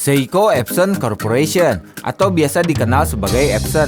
Seiko Epson Corporation atau biasa dikenal sebagai Epson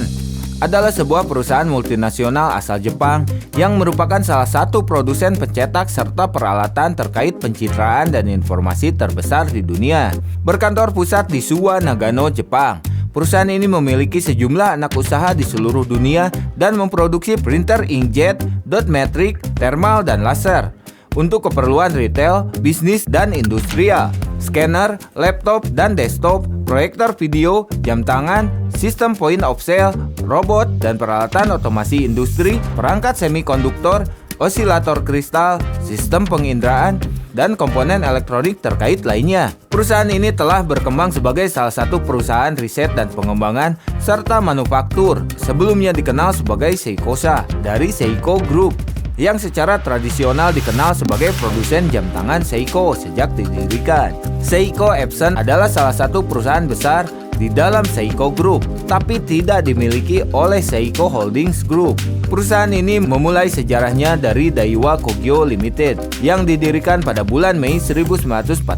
adalah sebuah perusahaan multinasional asal Jepang yang merupakan salah satu produsen pencetak serta peralatan terkait pencitraan dan informasi terbesar di dunia. Berkantor pusat di Suwa, Nagano, Jepang. Perusahaan ini memiliki sejumlah anak usaha di seluruh dunia dan memproduksi printer inkjet, dot matrix, thermal, dan laser untuk keperluan retail, bisnis, dan industrial, scanner, laptop dan desktop, proyektor video, jam tangan, sistem point of sale, robot, dan peralatan otomasi industri, perangkat semikonduktor, osilator kristal, sistem penginderaan, dan komponen elektronik terkait lainnya. Perusahaan ini telah berkembang sebagai salah satu perusahaan riset dan pengembangan serta manufaktur, sebelumnya dikenal sebagai Seikosa dari Seiko Group, yang secara tradisional dikenal sebagai produsen jam tangan Seiko sejak didirikan. Seiko Epson adalah salah satu perusahaan besar di dalam Seiko Group, tapi tidak dimiliki oleh Seiko Holdings Group. Perusahaan ini memulai sejarahnya dari Daiwa Kogyo Limited yang didirikan pada bulan Mei 1942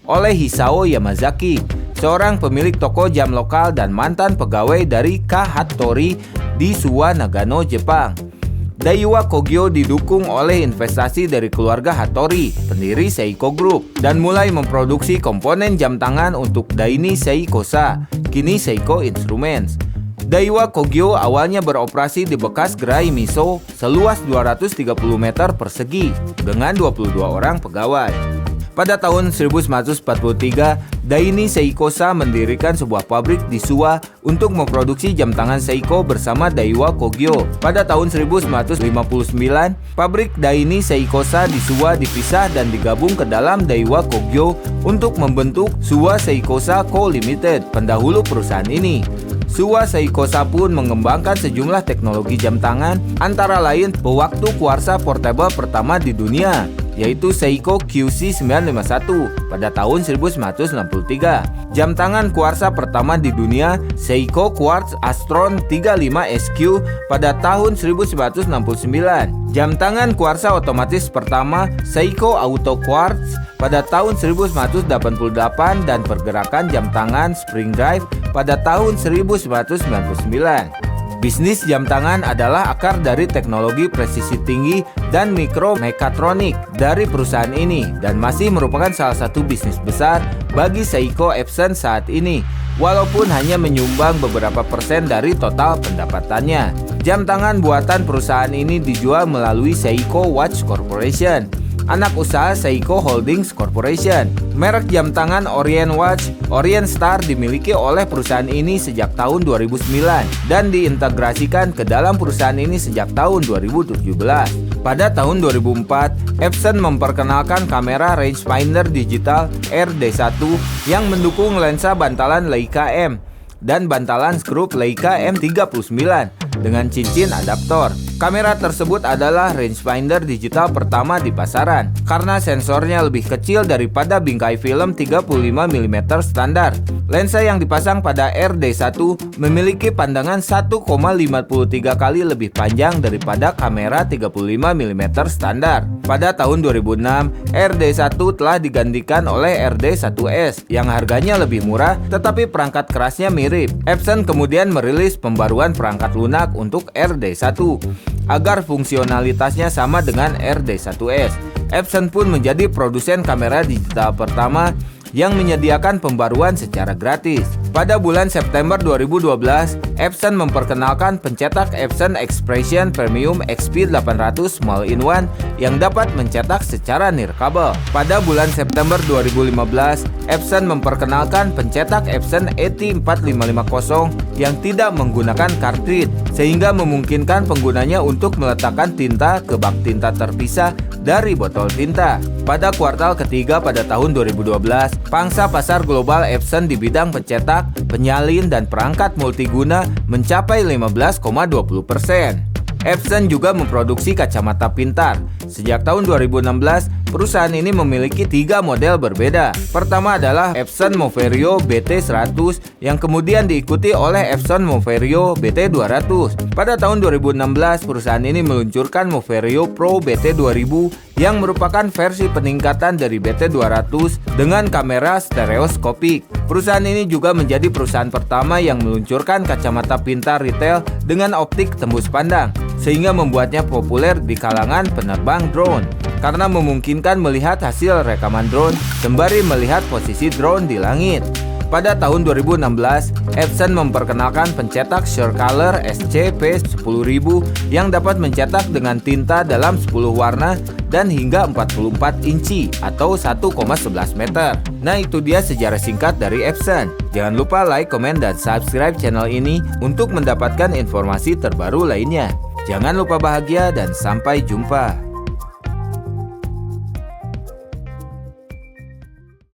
oleh Hisao Yamazaki, seorang pemilik toko jam lokal dan mantan pegawai dari Ka Hattori di Suwa, Nagano, Jepang. Daiwa Kogyo didukung oleh investasi dari keluarga Hattori, pendiri Seiko Group, dan mulai memproduksi komponen jam tangan untuk Daini Seikosa, kini Seiko Instruments. Daiwa Kogyo awalnya beroperasi di bekas gerai miso seluas 230 meter persegi dengan 22 orang pegawai. Pada tahun 1943, Daini Seikosa mendirikan sebuah pabrik di Suwa untuk memproduksi jam tangan Seiko bersama Daiwa Kogyo. Pada tahun 1959, pabrik Daini Seikosa di Suwa dipisah dan digabung ke dalam Daiwa Kogyo untuk membentuk Suwa Seikosa Co. Limited, pendahulu perusahaan ini. Suwa Seikosa pun mengembangkan sejumlah teknologi jam tangan, antara lain pewaktu kuarsa portable pertama di dunia, yaitu Seiko QC951 pada tahun 1963. Jam tangan kuarsa pertama di dunia, Seiko Quartz Astron 35 SQ pada tahun 1969. Jam tangan kuarsa otomatis pertama, Seiko Auto Quartz pada tahun 1988 dan pergerakan jam tangan spring drive pada tahun 1999. Bisnis jam tangan adalah akar dari teknologi presisi tinggi dan mikromekatronik dari perusahaan ini dan masih merupakan salah satu bisnis besar bagi Seiko Epson saat ini, walaupun hanya menyumbang beberapa persen dari total pendapatannya. Jam tangan buatan perusahaan ini dijual melalui Seiko Watch Corporation, anak usaha Seiko Holdings Corporation. Merek jam tangan Orient Watch, Orient Star dimiliki oleh perusahaan ini sejak tahun 2009 dan diintegrasikan ke dalam perusahaan ini sejak tahun 2017. Pada tahun 2004, Epson memperkenalkan kamera rangefinder digital RD1 yang mendukung lensa bantalan Leica M dan bantalan skrup Leica M39 dengan cincin adaptor. Kamera tersebut adalah rangefinder digital pertama di pasaran karena sensornya lebih kecil daripada bingkai film 35 mm standar. Lensa yang dipasang pada RD1 memiliki pandangan 1,53 kali lebih panjang daripada kamera 35 mm standar. Pada tahun 2006, RD1 telah digantikan oleh RD1S yang harganya lebih murah tetapi perangkat kerasnya mirip. Epson kemudian merilis pembaruan perangkat lunak untuk RD1 agar fungsionalitasnya sama dengan RD1S. Epson pun menjadi produsen kamera digital pertama yang menyediakan pembaruan secara gratis. Pada bulan September 2012, Epson memperkenalkan pencetak Epson Expression Premium XP800 Small in One yang dapat mencetak secara nirkabel. Pada bulan September 2015, Epson memperkenalkan pencetak Epson ET4550 yang tidak menggunakan cartridge, sehingga memungkinkan penggunanya untuk meletakkan tinta ke bak tinta terpisah dari botol tinta. Pada kuartal ketiga pada tahun 2012, pangsa pasar global Epson di bidang pencetak, penyalin, dan perangkat multiguna mencapai 15,20%. Epson juga memproduksi kacamata pintar. Sejak tahun 2016, Perusahaan ini memiliki 3 model berbeda. Pertama adalah Epson Moverio BT100 yang kemudian diikuti oleh Epson Moverio BT200. Pada tahun 2016, perusahaan ini meluncurkan Moverio Pro BT2000 yang merupakan versi peningkatan dari BT200 dengan kamera stereoskopik. Perusahaan ini juga menjadi perusahaan pertama yang meluncurkan kacamata pintar retail dengan optik tembus pandang, sehingga membuatnya populer di kalangan penerbang drone karena memungkinkan melihat hasil rekaman drone sembari melihat posisi drone di langit. Pada tahun 2016, Epson memperkenalkan pencetak Surcolor SCP-10000 yang dapat mencetak dengan tinta dalam 10 warna dan hingga 44 inci atau 1,11 meter. Nah, itu dia sejarah singkat dari Epson. Jangan lupa like, komen, dan subscribe channel ini untuk mendapatkan informasi terbaru lainnya. Jangan lupa bahagia dan sampai jumpa.